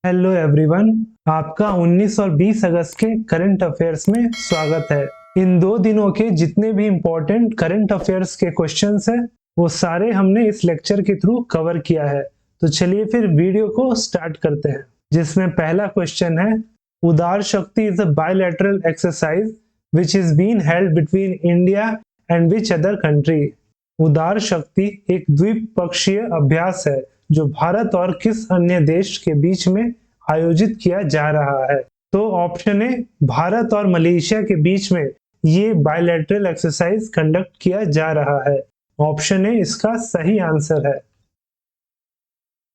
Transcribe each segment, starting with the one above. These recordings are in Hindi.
हेलो एवरीवन, आपका 19 और 20 अगस्त के करंट अफेयर्स में स्वागत है। इन 2 दिनों के जितने भी इम्पोर्टेंट करंट अफेयर्स के क्वेश्चंस हैं, वो सारे हमने इस लेक्चर के थ्रू कवर किया है। तो चलिए फिर वीडियो को स्टार्ट करते हैं, जिसमें पहला क्वेश्चन है, Udara Shakti is a bilateral exercise which is been held between India and which other country. Udara Shakti एक द्विपक्षीय अभ्यास है जो भारत और किस अन्य देश के बीच में आयोजित किया जा रहा है। तो ऑप्शन ए, भारत और मलेशिया के बीच में ये बायलैटरल एक्सरसाइज कंडक्ट किया जा रहा है। ऑप्शन ए इसका सही आंसर है।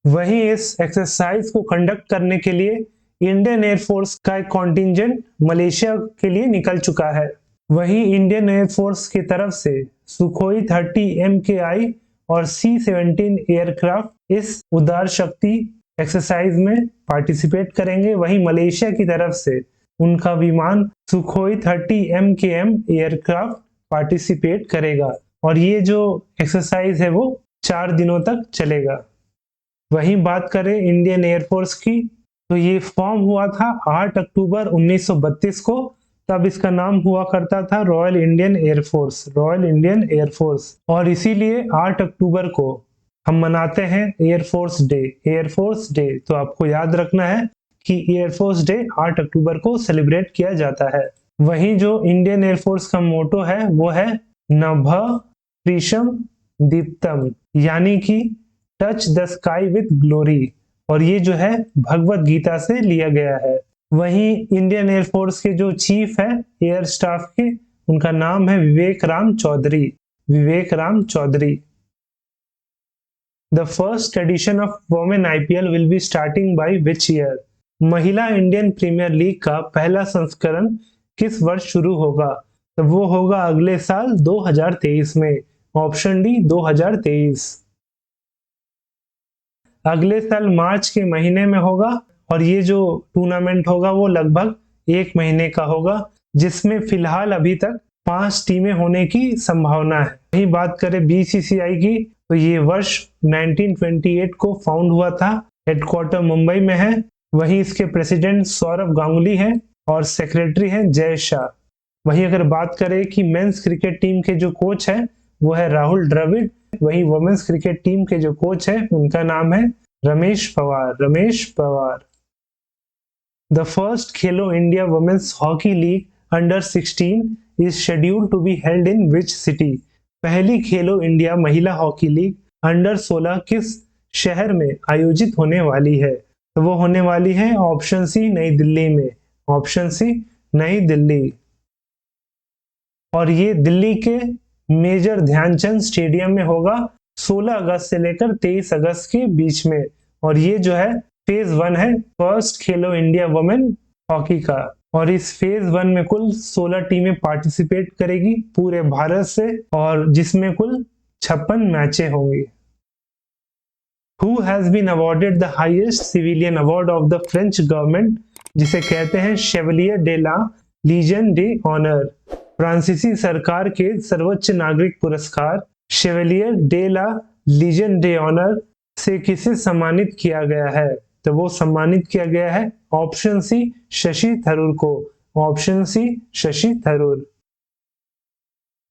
वहीं इस एक्सरसाइज को कंडक्ट करने के लिए इंडियन एयरफोर्स का एक कॉन्टिंजेंट मलेशिया के लिए निकल चुका है। वहीं इंडियन एयरफोर्स की तरफ से सुखोई 30 MKI और C-17 एयरक्राफ्ट इस उदार शक्ति एक्सरसाइज में पार्टिसिपेट करेंगे। वहीं मलेशिया की तरफ से उनका विमान सुखोई 30 MKM एयरक्राफ्ट पार्टिसिपेट करेगा और ये जो एक्सरसाइज है वो 4 दिनों तक चलेगा। वहीं बात करें इंडियन एयरफोर्स की, तो ये फॉर्म हुआ था 8 अक्टूबर 1932 को। तब इसका नाम हुआ करता था royal Indian air force, royal Indian air force. और इसीलिए 8 अक्टूबर को हम मनाते हैं एयरफोर्स डे। एयरफोर्स डे तो आपको याद रखना है कि एयरफोर्स डे 8 अक्टूबर को सेलिब्रेट किया जाता है। वहीं जो इंडियन एयरफोर्स का मोटो है वो है नभः त्रिशम दीप्तम, यानी कि touch the sky with glory, और ये जो है भगवत गीता से लिया गया है। वहीं इंडियन एयरफोर्स के जो चीफ है एयर स्टाफ के, उनका नाम है Vivek Ram Chaudhary. Vivek Ram Chaudhary. The first edition of women IPL will be starting by which year. महिला इंडियन प्रीमियर लीग का पहला संस्करण किस वर्ष शुरू होगा? तो वो होगा अगले साल 2023 में। Option D 2023। अगले साल मार्च के महीने में होगा और ये जो टूर्नामेंट होगा वो लगभग 1 महीने का होगा, जिसमें फिलहाल अभी तक 5 टीमें होने की संभावना है। वहीं बात करें BCCI की, तो ये वर्ष 1928 को फाउंड हुआ था। हेडक्वार्टर मुंबई में है। वहीं इसके प्रेसिडेंट सौरव गांगुली हैं और सेक्रेटरी हैं जय शाह। वहीं अगर बात करें कि मेंस क्रिकेट टीम के जो कोच है वो है राहुल द्रविड़। वहीं वुमेन्स क्रिकेट टीम के जो कोच है उनका नाम है Ramesh Pawar. Ramesh Pawar. The first Khelo India women's hockey league under 16 is scheduled to be held in which city. पहली खेलो इंडिया महिला हॉकी लीग अंडर 16 किस शहर में आयोजित होने वाली है? तो वो होने वाली है ऑप्शन सी नई दिल्ली में। ऑप्शन सी नई दिल्ली। और ये दिल्ली के मेजर ध्यानचंद स्टेडियम में होगा 16 अगस्त से लेकर 23 अगस्त के बीच में। और ये जो है फेज 1 है first Khelo India women hockey का। और इस फेज 1 में कुल 16 टीमें पार्टिसिपेट करेगी पूरे भारत से, और जिसमें कुल 56 मैचें होंगी। Who has been awarded the highest civilian award of the French government, जिसे कहते हैं Chevalier de la Legion de honour. फ्रांसीसी सरकार के सर्वोच्च नागरिक पुरस्कार Chevalier de la Legion de honour से किसे सम्मानित किया गया है? तो वो सम्मानित किया गया है ऑप्शन सी शशि थरूर को। Option C Shashi Tharoor.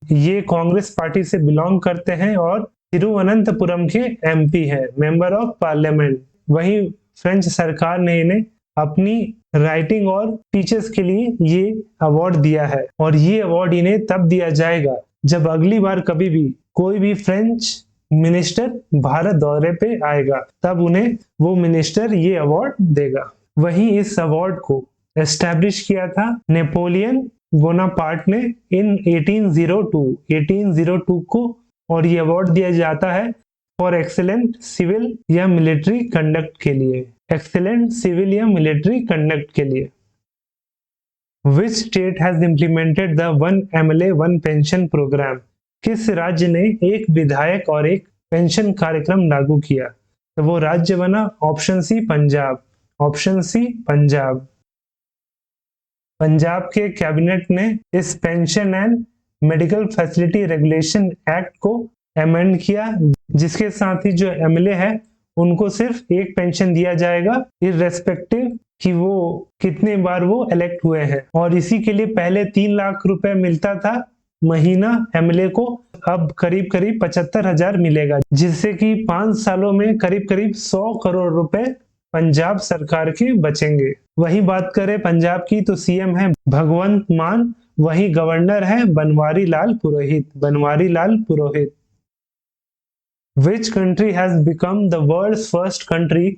ये कांग्रेस पार्टी से बिलोंग करते हैं और तिरुवनंतपुरम के MP है, मेंबर ऑफ पार्लियामेंट। वहीं फ्रेंच सरकार ने इन्हें अपनी राइटिंग और टीचर्स के लिए ये अवार्ड दिया है, और ये अवार्ड इन्हें तब दिया जाएगा जब अगली बार कभी भी कोई भी फ्रेंच मिनिस्टर भारत दौरे पे आएगा, तब उन्हें वो मिनिस्टर ये अवार्ड देगा। वहीं इस अवार्ड को एस्टैब्लिश किया था नेपोलियन बोनापार्ट ने इन 1802 को, और ये अवार्ड दिया जाता है फॉर एक्सीलेंट सिविल या मिलिट्री कंडक्ट के लिए। एक्सीलेंट सिविल या मिलिट्री कंडक्ट के लिए। Which state has implemented the 1 MLA 1 pension programme? किस राज्य ने एक विधायक और एक पेंशन कार्यक्रम लागू किया? तो वो राज्य बना option C Punjab. Option C Punjab. Punjab के कैबिनेट ने इस pension and medical facility regulation act को अमेंड किया, जिसके साथ ही जो MLA है उनको सिर्फ एक पेंशन दिया जाएगा, इररेस्पेक्टिव कि वो कितने बार वो इलेक्ट हुए हैं। और इसी के लिए पहले 3 लाख रुपए मिलता था महीना एमएलए को, अब करीब करीब 75,000 मिलेगा, जिससे कि 5 सालों में करीब करीब 100 करोड़ रुपए पंजाब सरकार के बचेंगे। वही बात करें पंजाब की तो सीएम है भगवंत मान, वही गवर्नर है बनवारी लाल पुरोहित, बनवारी लाल पुरोहित। Which country has become the world's first country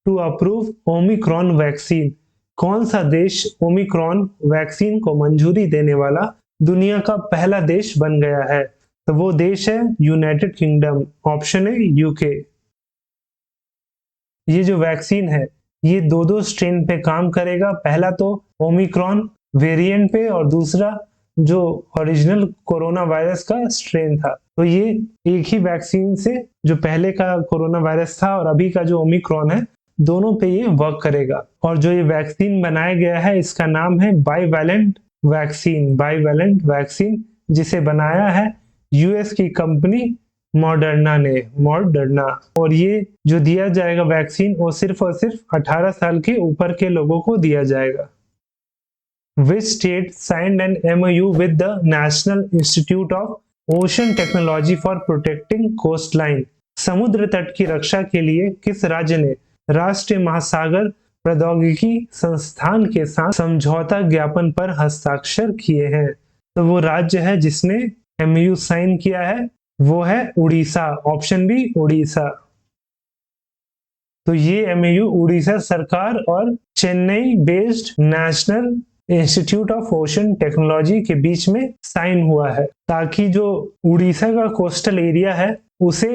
to approve Omicron vaccine? कौन सा देश ओमिक्रॉन वैक्सीन को मंजूरी देने वाला दुनिया का पहला देश बन गया है? तो वो देश है यूनाइटेड किंगडम, ऑप्शन है यूके। ये जो वैक्सीन है ये दो स्ट्रेन पे काम करेगा, पहला तो ओमिक्रॉन वेरिएंट पे और दूसरा जो ओरिजिनल कोरोना वायरस का स्ट्रेन था। तो ये एक ही वैक्सीन से जो पहले का कोरोना वायरस था और अभी का जो ओमिक्रॉन है दोनों पे ये वर्क करेगा। और जो ये वैक्सीन बनाया गया है इसका नाम है बाईवैलेंट वैक्सीन, बाईवैलेंट वैक्सीन, जिसे बनाया है यूएस की कंपनी मॉडर्ना ने, मॉडर्ना। और ये जो दिया जाएगा वैक्सीन वो सिर्फ और सिर्फ 18 साल के ऊपर के लोगों को दिया जाएगा। Which state signed an MOU with the National Institute of Ocean Technology for protecting coastline? समुद्र तट की रक्षा के लिए किस राज्य ने राष्ट्रीय महासागर प्रौद्योगिकी संस्थान के साथ समझौता ज्ञापन पर हस्ताक्षर किए हैं? तो वो राज्य है जिसने MOU साइन किया है वो है उड़ीसा, ऑप्शन बी उड़ीसा। तो ये MOU उड़ीसा सरकार और Chennai based national institute of ocean technology के बीच में साइन हुआ है, ताकि जो उड़ीसा का कोस्टल एरिया है उसे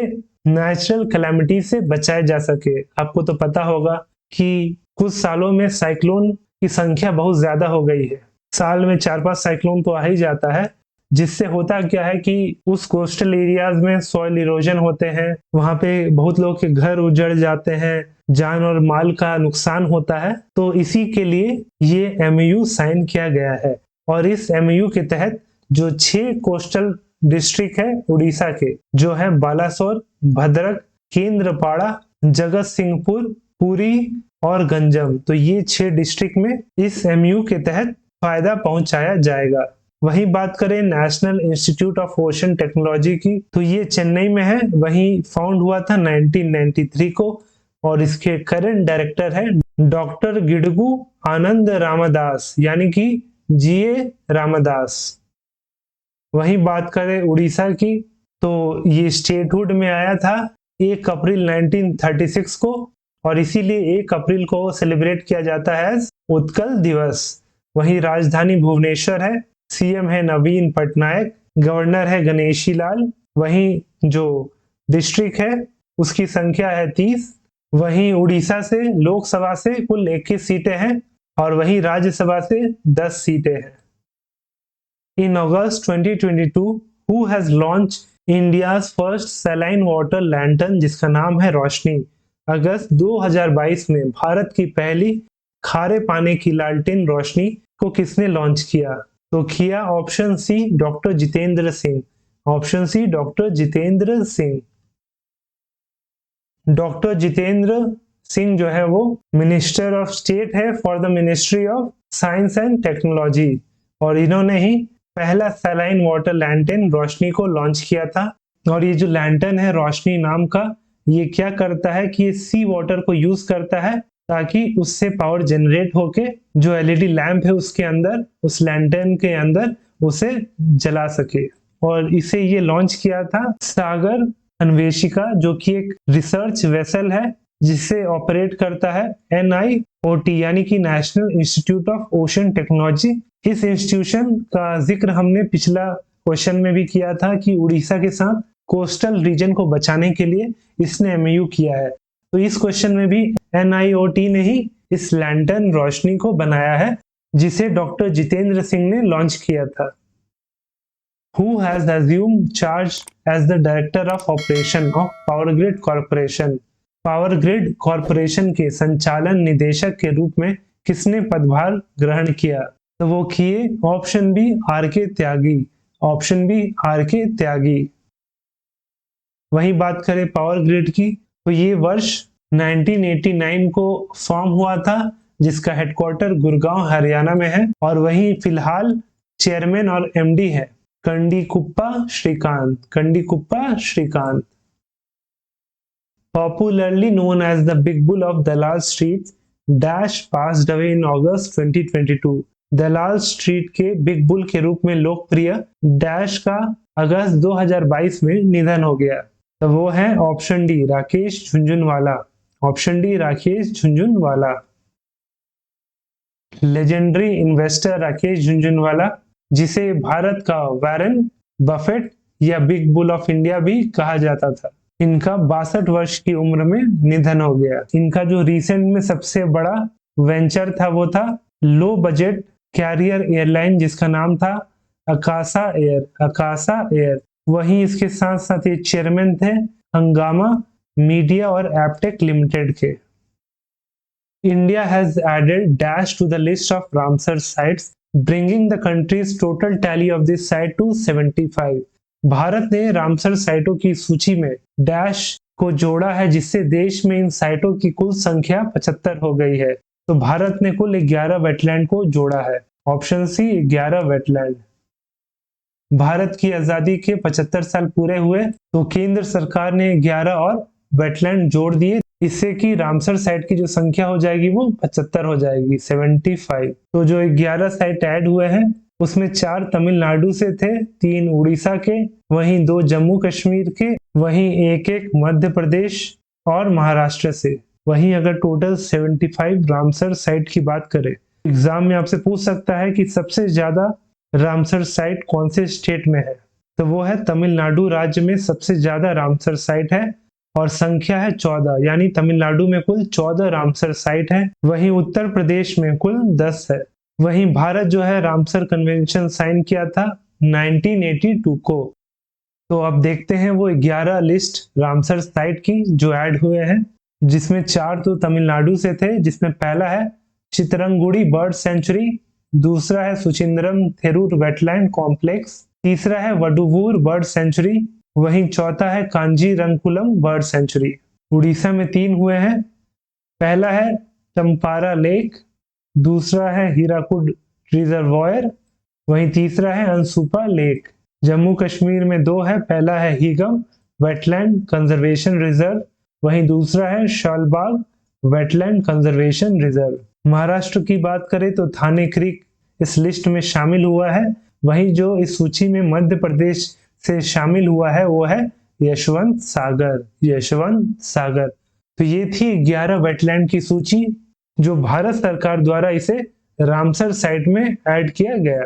नेचुरल कैलामिटी से बचाया जा सके। आपको तो पता होगा कि कुछ सालों में साइक्लोन की संख्या बहुत ज्यादा हो गई है, साल में 4-5 साइक्लोन तो आ ही जाता है, जिससे होता क्या है कि उस कोस्टल एरियाज में सॉइल इरोजन होते हैं, वहां पे बहुत लोग के घर उजड़ जाते हैं, जान और माल का नुकसान होता है। तो इसी के लिए ये MOU साइन किया गया है। और इस MOU के तहत जो 6 कोस्टल डिस्ट्रिक्ट है उड़ीसा के, जो है बालासोर, भद्रक, केंद्रपाड़ा, जगत सिंहपुर, पुरी और गंजम, तो ये 6 डिस्ट्रिक्ट में इस MOU के तहत फायदा पहुंचाया जाएगा। वही बात करें national institute of ocean technology की, तो ये चेन्नई में है, वही फाउंड हुआ था 1993 को और इसके करंट डायरेक्टर है डॉक्टर गिडगू आनंद रामदास, यानी कि GA रामदास। वही बात करें उड़ीसा की, तो ये स्टेटहुड में आया था 1 अप्रैल 1936 को और इसीलिए 1 अप्रैल को सेलिब्रेट किया जाता है एज उत्कल दिवस। वही राजधानी भुवनेश्वर है, CM है नवीन पटनायक, गवर्नर है गणेशी लाल। वहीं जो डिस्ट्रिक्ट है उसकी संख्या है 30। वहीं उड़ीसा से लोकसभा से कुल 21 सीटें हैं और वहीं राज्यसभा से 10 सीटें हैं। In August 2022, who has launched India's first saline water lantern, जिसका नाम है रोशनी? अगस्त 2022 में भारत की पहली खारे पानी की लालटेन रोशनी को किसने लॉन्च किया? तो किया option C doctor Jitendra Singh, option C doctor Jitendra Singh. Doctor Jitendra Singh जो है वो मिनिस्टर ऑफ स्टेट है for the ministry of science and technology और इन्होंने ही पहला सैलाइन वाटर लैंटर्न रोशनी को लॉन्च किया था। और ये जो लैंटर्न है रोशनी नाम का, ये क्या करता है कि ये सी वाटर को यूज करता है ताकि उससे पावर जनरेट होके जो LED लैंप है उसके अंदर, उस लैंटर्न के अंदर उसे जला सके। और इसे ये लॉन्च किया था सागर अन्वेषिका, जो कि एक रिसर्च वेसल है जिसे ऑपरेट करता है NIOT यानी कि national institute of ocean technology. इस इंस्टीट्यूशन का जिक्र हमने पिछला क्वेश्चन में भी किया था कि उड़ीसा के साथ कोस्टल रीजन को बचाने के लिए इसने MOU किया है। तो इस क्वेश्चन में भी NIOT ने ही इस लैंटर्न रोशनी को बनाया है जिसे डॉक्टर जितेंद्र सिंह ने लॉन्च किया था। Who has assumed charge as the director of operation of Power Grid Corporation? Power grid corporation के संचालन निदेशक के रूप में किसने पदभार ग्रहण किया? तो वो किए ऑप्शन बी RK त्यागी, ऑप्शन बी RK त्यागी। वही बात करें पावर ग्रिड की, तो ये वर्ष 1989 को फॉर्म हुआ था, जिसका हेडक्वार्टर गुड़गांव हरियाणा में है, और वहीं फिलहाल चेयरमैन और एमडी है Kandikuppa Srikanth. Kandikuppa Srikanth. Popularly known as the Big Bull of Dalal Street, Dash passed away in August 2022. Dalal street के बिग बुल के रूप में लोकप्रिय डैश का अगस्त 2022 में निधन हो गया। तो वो है option D, Rakesh Jhunjhunwala. Option D, Rakesh Jhunjhunwala. Legendary investor Rakesh Jhunjhunwala, जिसे भारत का वॉरेन बफेट या बिग बुल ऑफ इंडिया भी कहा जाता था, इनका 62 वर्ष की उम्र में निधन हो गया। इनका जो रिसेंट में सबसे बड़ा वेंचर था वो था लो बजट कैरियर एयरलाइन, जिसका नाम था अकासा एयर। अकासा एयर। वहीं इसके साथ साथ ये चेयरमैन थे हंगामा मीडिया और एपटेक लिमिटेड के। India has added dash to the list of Ramsar sites, bringing the countries total tally of this site to 75। Bharat ने रामसर साइटों की सूची में डैश को जोड़ा है, जिससे देश में इन साइटों की कुल संख्या 75 हो गई है। तो भारत ने कुल 11 वेटलैंड को जोड़ा है। Option C, 11 wetland. भारत की आजादी के 75 साल पूरे हुए तो केंद्र सरकार ने 11 और वेटलैंड जोड़ दिए, इससे कि रामसर साइट की जो संख्या हो जाएगी वो 75 हो जाएगी, 75। तो जो 11 साइट ऐड हुए हैं उसमें 4 तमिलनाडु से थे, 3 उड़ीसा के, वहीं 2 जम्मू कश्मीर के, वहीं एक मध्य प्रदेश और महाराष्ट्र से। वहीं अगर टोटल 75 रामसर साइट की बात करें, एग्जाम में आपसे पूछ सकता है कि सबसे ज्यादा रामसर साइट कौन से स्टेट में है, तो वो है तमिलनाडु राज्य में सबसे ज्यादा रामसर साइट है और संख्या है 14, यानी तमिलनाडु में कुल 14 रामसर साइट है। वहीं उत्तर प्रदेश में कुल 10 है। वहीं भारत जो है रामसर कन्वेंशन साइन किया था 1982 को। तो अब देखते हैं वो 11 लिस्ट रामसर साइट की जो ऐड हुए हैं, जिसमें 4 तो तमिलनाडु से थे, जिसमें पहला है चितरंगुड़ी बर्ड सेंचुरी, दूसरा है सुचिंद्रम थेरूर वेटलैंड कॉम्प्लेक्स, तीसरा है वडुवूर बर्ड सेंचुरी, वहीं चौथा है कांजीरंगकुलम बर्ड सेंचुरी। उड़ीसा में 3 हुए हैं, पहला है चंपारा लेक, दूसरा है हीराकुड रिजर्वॉयर, वहीं तीसरा है अंसुपा लेक। जम्मू कश्मीर में 2 है, पहला है हीगम वेटलैंड कंजर्वेशन रिजर्व, वहीं दूसरा है शालबाग वेटलैंड कंजर्वेशन रिजर्व। महाराष्ट्र की बात करें तो थाने क्रीक इस लिस्ट में शामिल हुआ है, वहीं जो इस सूची में मध्य प्रदेश से शामिल हुआ है वो है यशवंत सागर। यशवंत सागर। तो ये थी 11 वेटलैंड की सूची जो भारत सरकार द्वारा इसे रामसर साइट में ऐड किया गया।